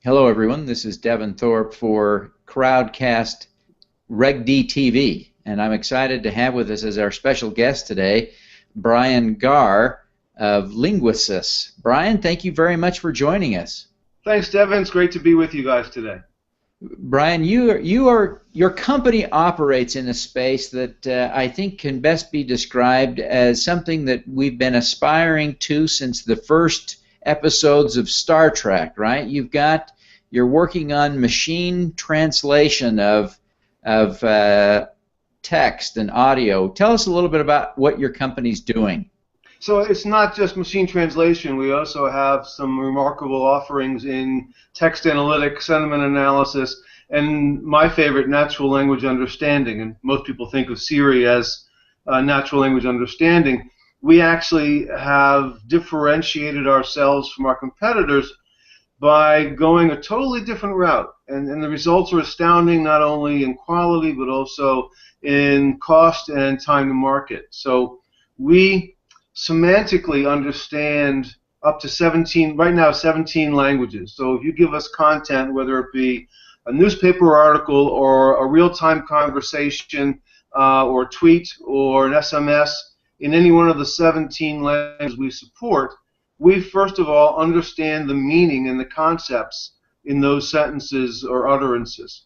Hello, everyone. This is Devin Thorpe for Crowdcast RegDTV, and I'm excited to have with us as our special guest today Brian Garr of Linguasys. Brian, thank you very much for joining us. Thanks, Devin. It's great to be with you guys today. Brian, your company operates in a space that I think can best be described as something that we've been aspiring to since the first episodes of Star Trek, right? You're working on machine translation of text and audio. Tell us a little bit about what your company's doing. So it's not just machine translation. We also have some remarkable offerings in text analytics, sentiment analysis, and my favorite, natural language understanding. And most people think of Siri as natural language understanding. We actually have differentiated ourselves from our competitors by going a totally different route. And the results are astounding, not only in quality, but also in cost and time to market. So we semantically understand up to 17 languages. So if you give us content, whether it be a newspaper article or a real-time conversation or tweet or an SMS, in any one of the 17 languages we support, we first of all understand the meaning and the concepts in those sentences or utterances.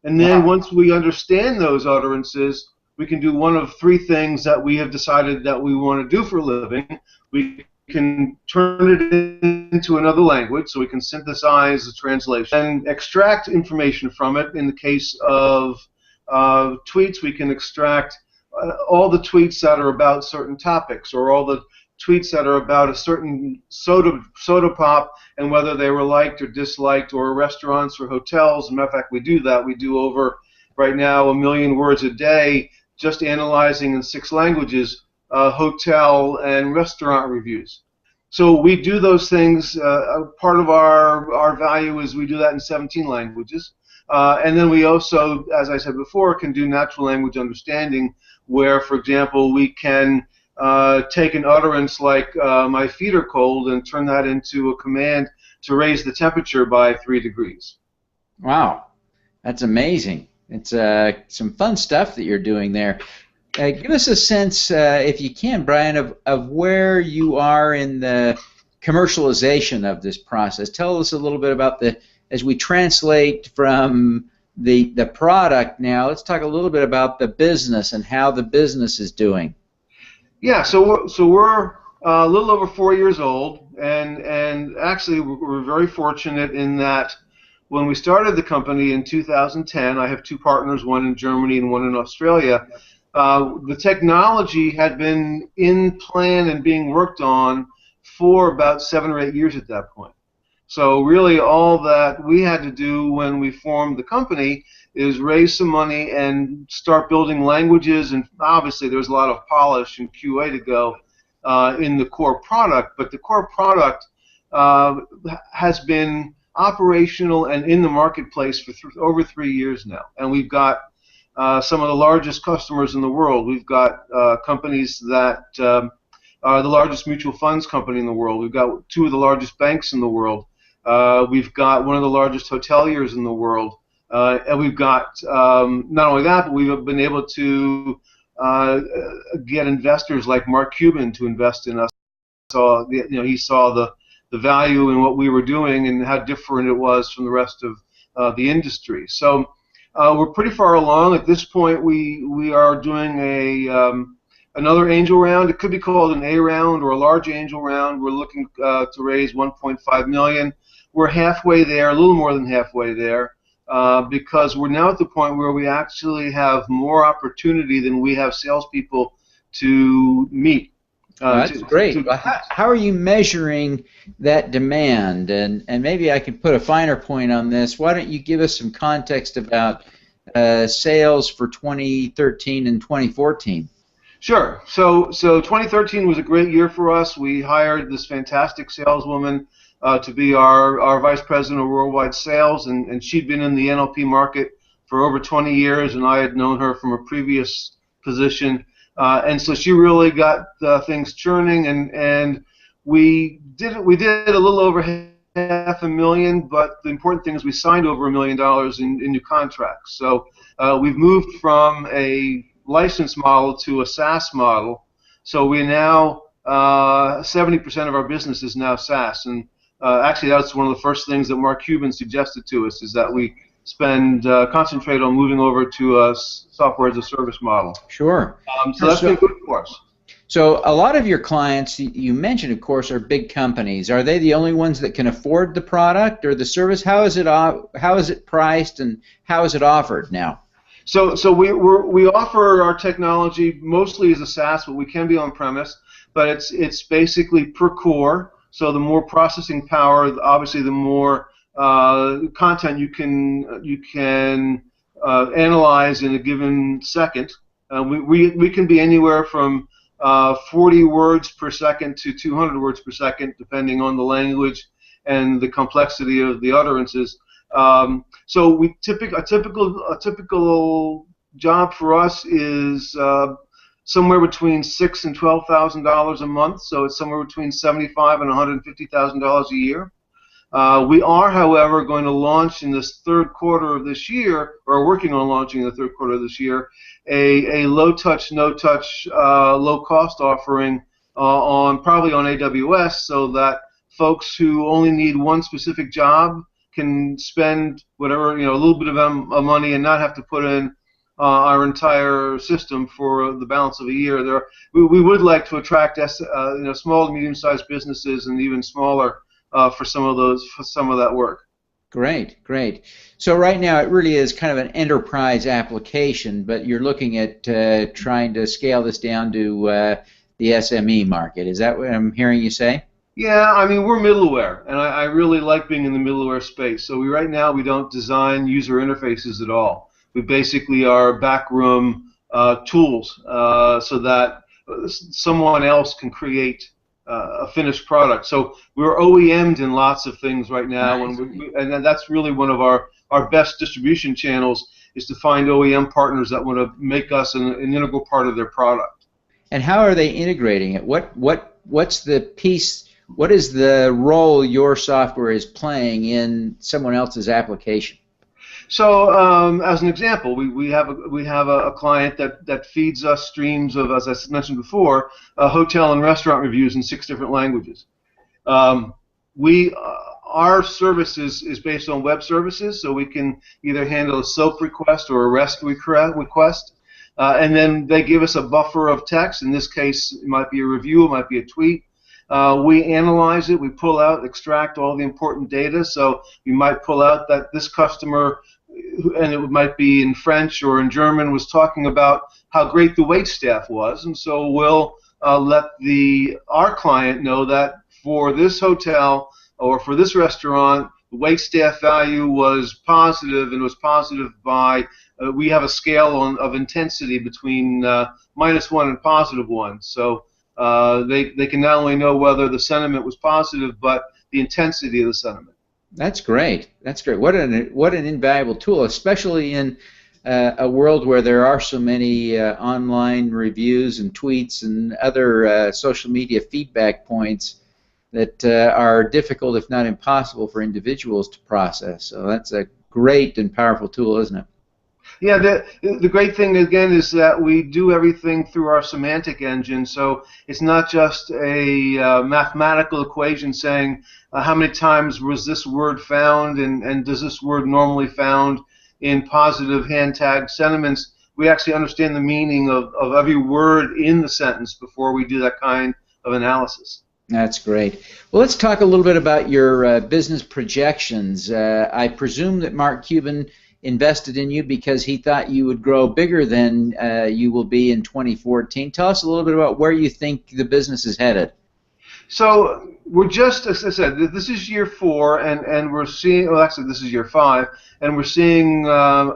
And then once we understand those utterances, we can do one of three things that we have decided that we want to do for a living. We can turn it into another language, so we can synthesize the translation and extract information from it. In the case of tweets, we can extract all the tweets that are about certain topics, or all the tweets that are about a certain soda pop and whether they were liked or disliked, or restaurants or hotels. As a matter of fact, we do that. We do over, right now, 1 million words a day, just analyzing in 6 languages, hotel and restaurant reviews. So we do those things. Part of our value is we do that in 17 languages. And then we also, as I said before, can do natural language understanding, where, for example, we can take an utterance like my feet are cold and turn that into a command to raise the temperature by 3 degrees. Wow, that's amazing. It's some fun stuff that you're doing there. Give us a sense, if you can, Brian, of where you are in the commercialization of this process. Tell us a little bit about as we translate from the product now, let's talk a little bit about the business and how the business is doing. Yeah, so we're a little over 4 years old, and actually we're very fortunate in that when we started the company in 2010, I have 2 partners, one in Germany and one in Australia. The technology had been in plan and being worked on for about 7 or 8 years at that point. So really all that we had to do when we formed the company is raise some money and start building languages, and obviously there's a lot of polish and QA to go in the core product, but the core product has been operational and in the marketplace for over 3 years now, and we've got some of the largest customers in the world. We've got companies that are the largest mutual funds company in the world. We've got 2 of the largest banks in the world. We've got one of the largest hoteliers in the world. And we've got, not only that, but we've been able to get investors like Mark Cuban to invest in us. So, he saw the value in what we were doing and how different it was from the rest of the industry. So we're pretty far along. At this point, we are doing another angel round. It could be called an A round or a large angel round. We're looking to raise $1.5 million. We're halfway there, a little more than halfway there. Because we're now at the point where we actually have more opportunity than we have salespeople to meet. That's great. How are you measuring that demand? And maybe I can put a finer point on this. Why don't you give us some context about sales for 2013 and 2014? Sure. So 2013 was a great year for us. We hired this fantastic saleswoman to be our vice president of worldwide sales, and she'd been in the NLP market for over 20 years, and I had known her from a previous position, and so she really got things churning, and we did a little over 500,000, but the important thing is we signed over $1 million in new contracts. So we've moved from a license model to a SaaS model. So we now 70% of our business is now SaaS, and actually that's one of the first things that Mark Cuban suggested to us, is that we concentrate on moving over to a software as a service model. Sure. So that's been good for us. So a lot of your clients, you mentioned, of course, are big companies. Are they the only ones that can afford the product or the service? How is it priced, and how is it offered now? So we offer our technology mostly as a SaaS, but we can be on premise. But it's basically per core. So the more processing power, obviously, the more content you can analyze in a given second. We can be anywhere from 40 words per second to 200 words per second, depending on the language and the complexity of the utterances. So a typical job for us is somewhere between $6,000 and $12,000 a month. So it's somewhere between $75,000 and $150,000 a year. We are, however, going to launch in this third quarter of this year, or are working on launching in the third quarter of this year, a low-touch, no-touch, low-cost offering probably on AWS, so that folks who only need one specific job can spend whatever, a little bit of money and not have to put in our entire system for the balance of a year. We would like to attract small to medium-sized businesses and even smaller for some of that work. Great, great. So right now it really is kind of an enterprise application, but you're looking at trying to scale this down to the SME market. Is that what I'm hearing you say? Yeah, I mean, we're middleware, and I really like being in the middleware space. So right now we don't design user interfaces at all. We basically are backroom tools so that someone else can create a finished product. So we're OEM'd in lots of things right now, and that's really one of our best distribution channels, is to find OEM partners that want to make us an integral part of their product. And how are they integrating it? What's the piece? What is the role your software is playing in someone else's application? So, as an example, we have a client that feeds us streams of, as I mentioned before, hotel and restaurant reviews in 6 different languages. Our service is based on web services, so we can either handle a SOAP request or a REST request, and then they give us a buffer of text. In this case, it might be a review, it might be a tweet. We analyze it, we pull out, extract all the important data. So you might pull out that this customer, and it might be in French or in German, was talking about how great the wait staff was, and so we'll let our client know that for this hotel or for this restaurant, the wait staff value was positive, and was positive by we have a scale of intensity between -1 and +1. So they can not only know whether the sentiment was positive, but the intensity of the sentiment. That's great. That's great. What an invaluable tool, especially in a world where there are so many online reviews and tweets and other social media feedback points that are difficult, if not impossible, for individuals to process. So that's a great and powerful tool, isn't it? Yeah, the great thing, again, is that we do everything through our semantic engine, so it's not just a mathematical equation saying how many times was this word found, and does this word normally found in positive hand tag sentiments. We actually understand the meaning of every word in the sentence before we do that kind of analysis. That's great. Well, let's talk a little bit about your business projections. I presume that Mark Cuban invested in you because he thought you would grow bigger than you will be in 2014. Tell us a little bit about where you think the business is headed. So we're just, as I said, this is year 4, and we're seeing, well, actually this is year 5, and we're seeing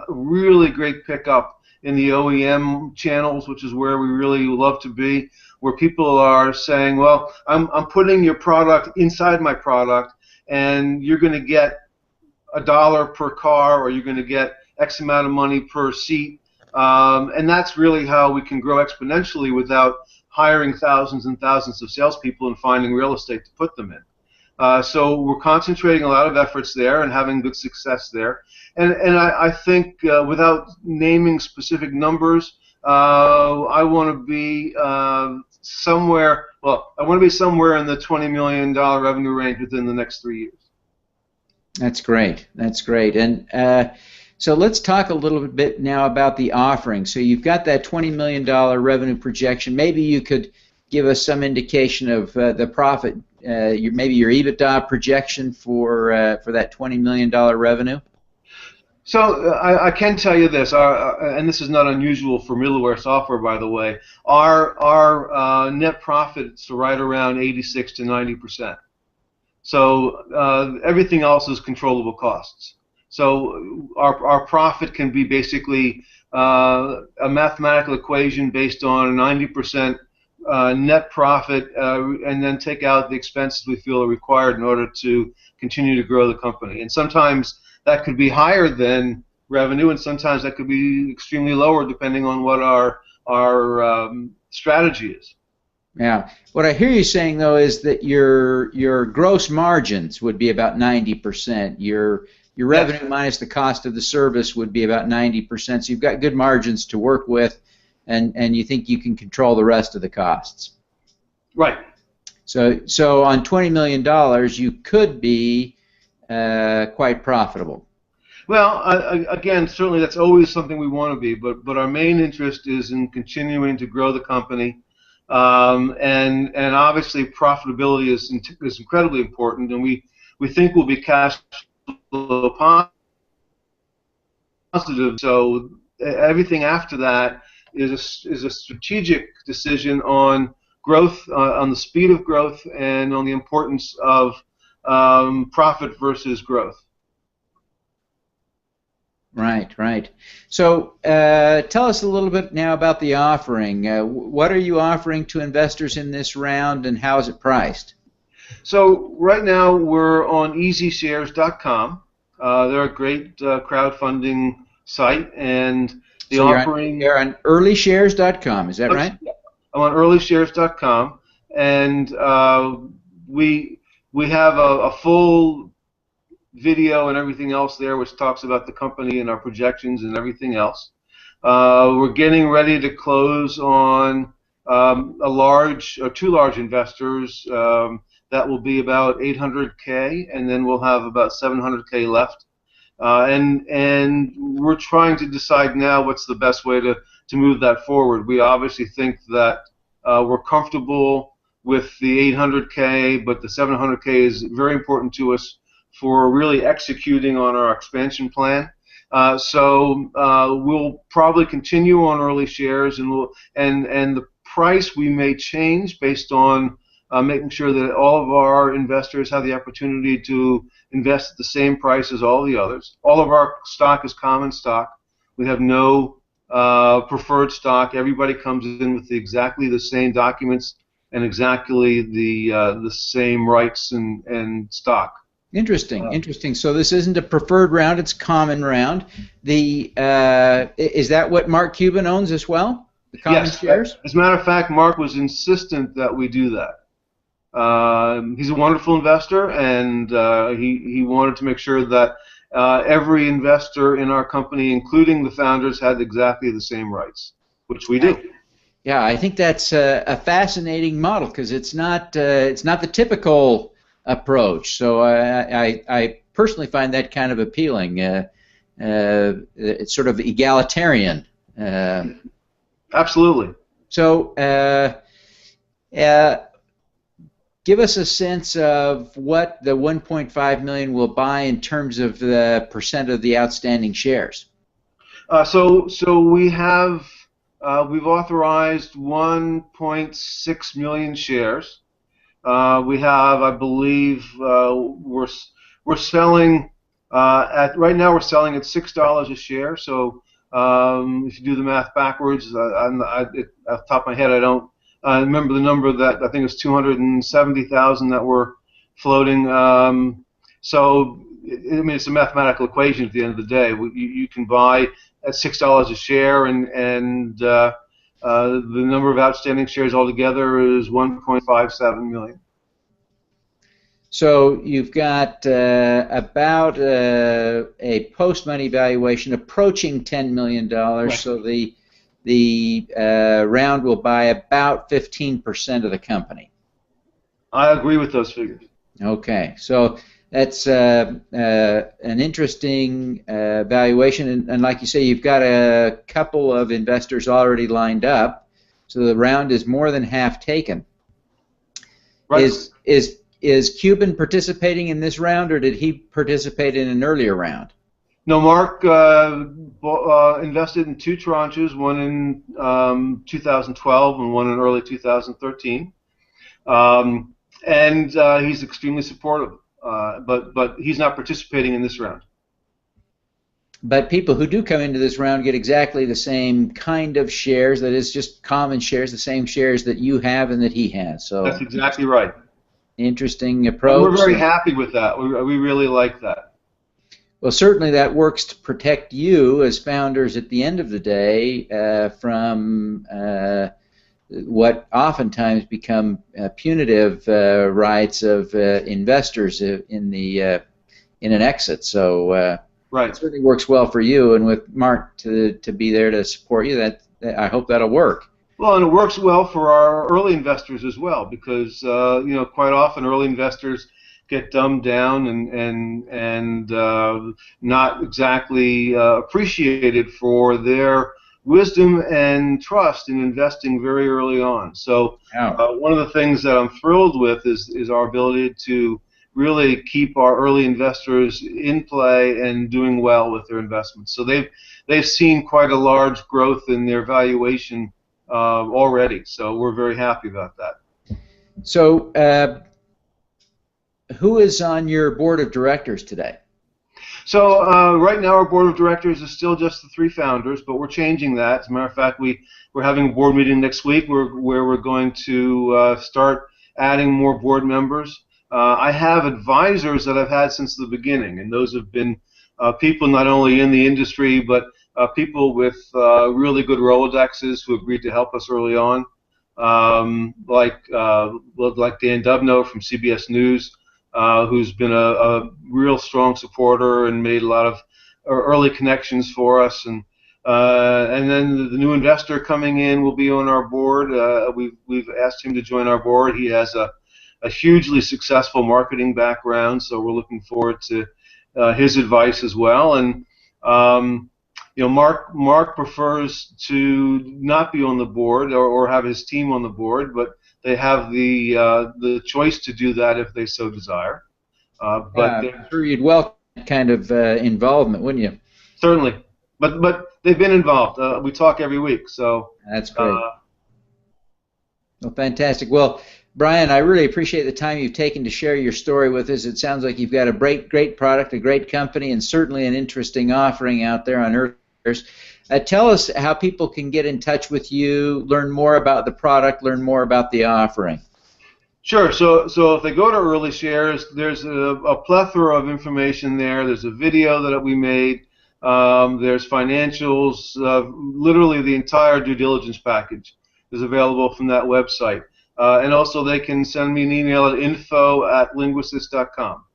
really great pickup in the OEM channels, which is where we really love to be, where people are saying, well, I'm putting your product inside my product, and you're going to get $1 per car, or you're going to get X amount of money per seat, and that's really how we can grow exponentially without hiring thousands and thousands of salespeople and finding real estate to put them in. So we're concentrating a lot of efforts there and having good success there. And I think without naming specific numbers, I want to be somewhere. Well, I want to be somewhere in the $20 million revenue range within the next 3 years. That's great. That's great. And so let's talk a little bit now about the offering. So you've got that $20 million revenue projection. Maybe you could give us some indication of the profit, maybe your EBITDA projection for that $20 million revenue. So I can tell you this, and this is not unusual for middleware software, by the way. Our net profits are right around 86 to 90%. So everything else is controllable costs. So our profit can be basically a mathematical equation based on 90% net profit, and then take out the expenses we feel are required in order to continue to grow the company. And sometimes that could be higher than revenue, and sometimes that could be extremely lower, depending on what our strategy is. Yeah. What I hear you saying, though, is that your gross margins would be about 90%. Your revenue minus the cost of the service would be about 90%. So you've got good margins to work with, and you think you can control the rest of the costs. Right. So on $20 million, you could be quite profitable. Well, again, certainly that's always something we want to be, but our main interest is in continuing to grow the company, and obviously profitability is incredibly important, and we think we'll be cash flow positive. So everything after that is a strategic decision on growth, on the speed of growth, and on the importance of profit versus growth. Right, right. So tell us a little bit now about the offering. What are you offering to investors in this round, and how is it priced? So right now we're on EasyShares.com. They're a great crowdfunding site, and the offering. You're on EarlyShares.com, is that right? I'm on EarlyShares.com, and we have a full video and everything else there, which talks about the company and our projections and everything else. We're getting ready to close on two large investors. That will be about $800K, and then we'll have about $700K left. And we're trying to decide now what's the best way to move that forward. We obviously think that we're comfortable with the $800K, but the $700K is very important to us for really executing on our expansion plan. So we'll probably continue on early shares, and the price we may change based on making sure that all of our investors have the opportunity to invest at the same price as all the others. All of our stock is common stock. We have no preferred stock. Everybody comes in with exactly the same documents and exactly the same rights and stock. Interesting, interesting. So this isn't a preferred round; it's a common round. Is that what Mark Cuban owns as well? The common shares? As a matter of fact, Mark was insistent that we do that. He's a wonderful investor, and he wanted to make sure that every investor in our company, including the founders, had exactly the same rights, which we do. Yeah, I think that's a fascinating model, because it's not the typical approach. So I personally find that kind of appealing. It's sort of egalitarian. Absolutely. So give us a sense of what the 1.5 million will buy in terms of the percent of the outstanding shares. So we have we've authorized 1.6 million shares. We have, I believe, we're selling right now. We're selling at $6 a share. So if you do the math backwards, off the top of my head, I don't remember the number. That I think it's 270,000 that we're floating. So I mean, it's a mathematical equation at the end of the day. You can buy at $6 a share, and the number of outstanding shares altogether is 1.57 million. So you've got about a post-money valuation approaching $10 million. Right. So the round will buy about 15% of the company. I agree with those figures. Okay, so that's an interesting valuation, and like you say, you've got a couple of investors already lined up, so the round is more than half taken. Right. Is Cuban participating in this round, or did he participate in an earlier round? No, Mark invested in 2 tranches, one in 2012 and one in early 2013. And he's extremely supportive, but he's not participating in this round. But people who do come into this round get exactly the same kind of shares, that is just common shares, the same shares that you have and that he has. So that's exactly right. Interesting approach. And we're very happy with that. We really like that. Well, certainly that works to protect you as founders at the end of the day from what oftentimes become punitive rights of investors in an exit. So right. It certainly works well for you, and with Mark to be there to support you, that I hope that'll work. Well, and it works well for our early investors as well, because quite often early investors get dumbed down and not exactly appreciated for their wisdom and trust in investing very early on. So one of the things that I'm thrilled with is our ability to really keep our early investors in play and doing well with their investments. So they've seen quite a large growth in their valuation already. So we're very happy about that. So who is on your board of directors today? So right now our board of directors is still just the 3 founders, but we're changing that. As a matter of fact, we're having a board meeting next week where we're going to start adding more board members. I have advisors that I've had since the beginning, and those have been people not only in the industry, but people with really good Rolodexes who agreed to help us early on, like Dan Dubno from CBS News, who's been a real strong supporter and made a lot of early connections for us, and then the new investor coming in will be on our board. We've asked him to join our board. He has a hugely successful marketing background, so we're looking forward to his advice as well. And Mark prefers to not be on the board or have his team on the board, but they have the choice to do that if they so desire. But I'm sure you'd welcome that kind of involvement, wouldn't you? Certainly, but they've been involved. We talk every week, so that's great. Well, fantastic. Well, Brian, I really appreciate the time you've taken to share your story with us. It sounds like you've got a great product, a great company, and certainly an interesting offering out there on Earth. Tell us how people can get in touch with you, learn more about the product, learn more about the offering. Sure. So if they go to Early Shares, there's a plethora of information there. There's a video that we made. There's financials. Literally the entire due diligence package is available from that website. And also they can send me an email at info@linguasys.com.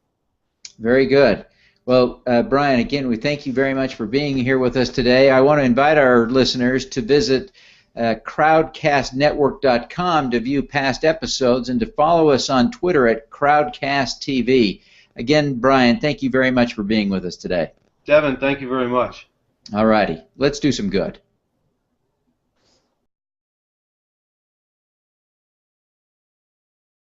Very good. Well, Brian, again, we thank you very much for being here with us today. I want to invite our listeners to visit crowdcastnetwork.com to view past episodes and to follow us on Twitter at CrowdcastTV. Again, Brian, thank you very much for being with us today. Devin, thank you very much. All righty. Let's do some good.